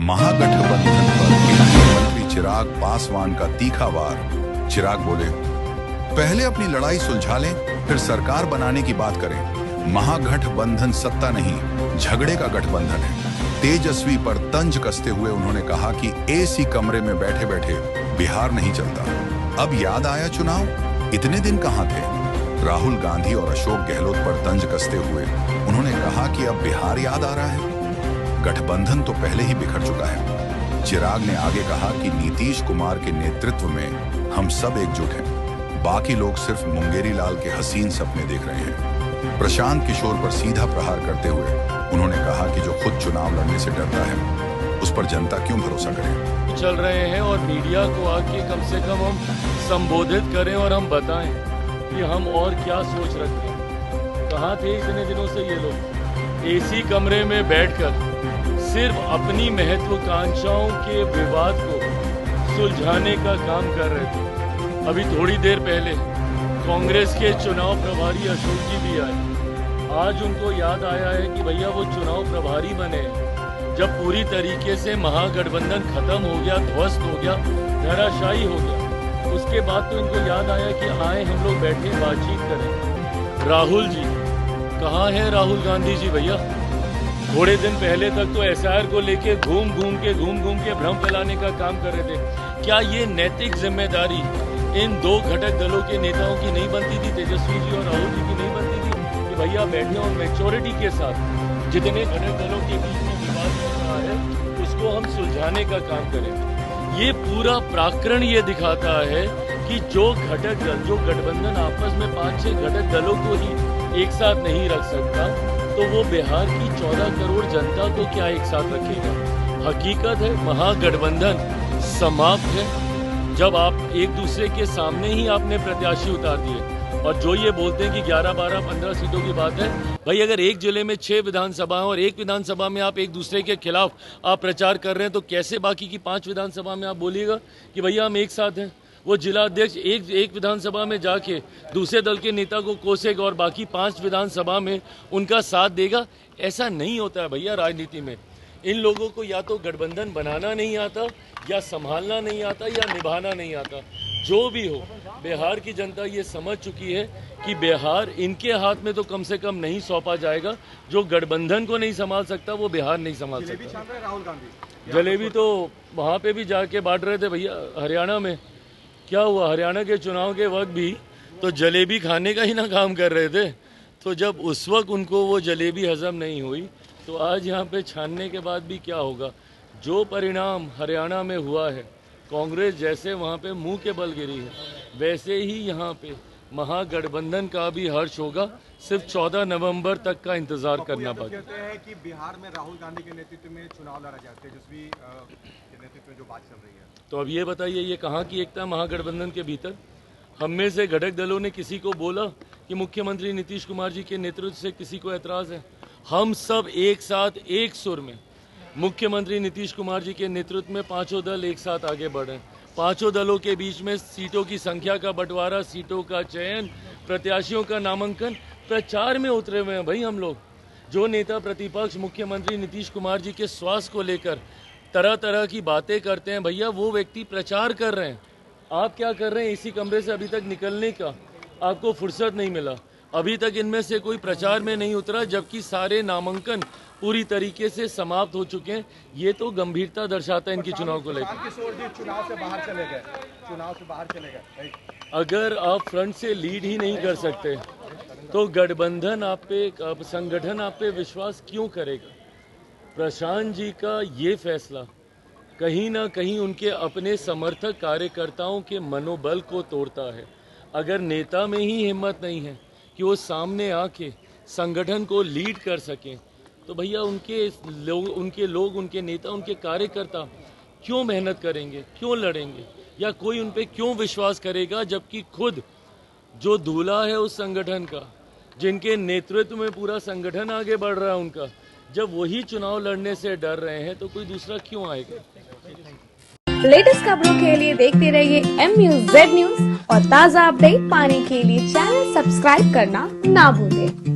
महागठबंधन पर केंद्रीय मंत्री चिराग पासवान का तीखा वार। चिराग बोले, पहले अपनी लड़ाई सुलझा लें, फिर सरकार बनाने की बात करें। महागठबंधन सत्ता नहीं, झगड़े का गठबंधन है। तेजस्वी पर तंज कसते हुए उन्होंने कहा कि एसी कमरे में बैठे बैठे बिहार नहीं चलता। अब याद आया चुनाव, इतने दिन कहां थे। राहुल गांधी और अशोक गहलोत पर तंज कसते हुए उन्होंने कहा कि अब बिहार याद आ रहा है। गठबंधन तो पहले ही बिखर चुका है। चिराग ने आगे कहा कि नीतीश कुमार के नेतृत्व में हम सब एकजुट हैं। बाकी लोग सिर्फ मुंगेरी लाल के हसीन सपने देख रहे हैं। प्रशांत किशोर पर सीधा प्रहार करते हुए उन्होंने कहा कि जो खुद चुनाव लड़ने से डरता है, उस पर जनता क्यों भरोसा करे। चल रहे हैं और मीडिया को आके कम से कम हम संबोधित करें और हम बताएं कि हम और क्या सोच रखते हैं। कहाँ थे इतने दिनों से ये लोग। एसी कमरे में बैठकर सिर्फ अपनी महत्वाकांक्षाओं के विवाद को सुलझाने का काम कर रहे थे। अभी थोड़ी देर पहले कांग्रेस के चुनाव प्रभारी अशोक जी भी आए। आज उनको याद आया है कि भैया वो चुनाव प्रभारी बने जब पूरी तरीके से महागठबंधन खत्म हो गया, ध्वस्त हो गया, धराशायी हो गया। उसके बाद तो इनको याद आया कि आए हम लोग बैठे बातचीत करें। राहुल जी कहाँ है? राहुल गांधी जी भैया थोड़े दिन पहले तक तो एसआईआर को लेके घूम घूम के भ्रम फैलाने का काम कर रहे थे। क्या ये नैतिक जिम्मेदारी इन दो घटक दलों के नेताओं की नहीं बनती थी, तेजस्वी जी और राहुल जी की नहीं बनती थी कि भैया बैठे और मैच्योरिटी के साथ जितने घटक दलों के बीच में विवाद चल रहा है उसको हम सुलझाने का काम करें। ये पूरा प्रकरण ये दिखाता है कि जो घटक दल, जो गठबंधन आपस में 5-6 घटक दलों को ही एक साथ नहीं रख सकता, तो वो बिहार की 14 करोड़ जनता को क्या एक साथ रखेगा। हकीकत है महागठबंधन समाप्त है जब आप एक दूसरे के सामने ही आपने प्रत्याशी उतार दिए। और जो ये बोलते हैं कि 11, 12, 15 सीटों की बात है, भाई अगर एक जिले में 6 विधानसभा और एक विधानसभा में आप एक दूसरे के खिलाफ आप प्रचार कर रहे हैं, तो कैसे बाकी की 5 विधानसभा में आप बोलिएगा कि भैया हम एक साथ हैं। वो जिला अध्यक्ष एक विधानसभा में जाके दूसरे दल के नेता को कोसेगा और बाकी 5 विधानसभा में उनका साथ देगा। ऐसा नहीं होता है भैया राजनीति में। इन लोगों को या तो गठबंधन बनाना नहीं आता, या संभालना नहीं आता, या निभाना नहीं आता। जो भी हो, बिहार की जनता ये समझ चुकी है कि बिहार इनके हाथ में तो कम से कम नहीं सौंपा जाएगा। जो गठबंधन को नहीं संभाल सकता वो बिहार नहीं संभाल सकता। राहुल गांधी जलेबी तो वहाँ पे भी जाके बांट रहे थे भैया। हरियाणा में क्या हुआ? हरियाणा के चुनाव के वक्त भी तो जलेबी खाने का ही ना काम कर रहे थे। तो जब उस वक्त उनको वो जलेबी हजम नहीं हुई, तो आज यहाँ पे छानने के बाद भी क्या होगा। जो परिणाम हरियाणा में हुआ है, कांग्रेस जैसे वहाँ पे मुंह के बल गिरी है, वैसे ही यहाँ पे महागठबंधन का भी हर्ष होगा। सिर्फ 14 नवंबर तक का इंतजार करना पड़ेगा। कहते हैं कि बिहार में राहुल गांधी के नेतृत्व में चुनाव लड़ा जाए, तेजस्वी के नेतृत्व में जो बात चल रही है। तो अब ये बताइए, ये कहाँ की एकता महागठबंधन के भीतर? हम में से घटक दलों ने किसी को बोला कि मुख्यमंत्री नीतीश कुमार जी के नेतृत्व से किसी को एतराज है? हम सब एक साथ एक सुर में मुख्यमंत्री नीतीश कुमार जी के नेतृत्व में 5 दल एक साथ आगे बढ़े। 5 दलों के बीच में सीटों की संख्या का बंटवारा, सीटों का चयन, प्रत्याशियों का नामांकन, प्रचार में उतरे हुए हैं भाई हम लोग। जो नेता प्रतिपक्ष मुख्यमंत्री नीतीश कुमार जी के स्वास्थ्य को लेकर तरह तरह की बातें करते हैं भैया, वो व्यक्ति प्रचार कर रहे हैं। आप क्या कर रहे हैं? इसी कमरे से अभी तक निकलने का आपको फुर्सत नहीं मिला। अभी तक इनमें से कोई प्रचार में नहीं उतरा, जबकि सारे नामांकन पूरी तरीके से समाप्त हो चुके हैं। ये तो गंभीरता दर्शाता है इनकी चुनाव को लेकर। चुनाव से बाहर चले गए। अगर आप फ्रंट से लीड ही नहीं कर सकते तो गठबंधन आप पे, संगठन आप पे विश्वास क्यों करेगा? प्रशांत जी का ये फैसला कहीं ना कहीं उनके अपने समर्थक कार्यकर्ताओं के मनोबल को तोड़ता है। अगर नेता में ही हिम्मत नहीं है कि वो सामने आके संगठन को लीड कर सकें, तो भैया उनके लोग, उनके नेता, उनके कार्यकर्ता क्यों मेहनत करेंगे, क्यों लड़ेंगे, या कोई उन पे क्यों विश्वास करेगा? जबकि खुद जो दूल्हा है उस संगठन का, जिनके नेतृत्व में पूरा संगठन आगे बढ़ रहा है उनका, जब वही चुनाव लड़ने से डर रहे हैं तो कोई दूसरा क्यों आएगा? लेटेस्ट खबरों के लिए देखते रहिए MUZ न्यूज और ताज़ा अपडेट पाने के लिए चैनल सब्सक्राइब करना ना भूलें।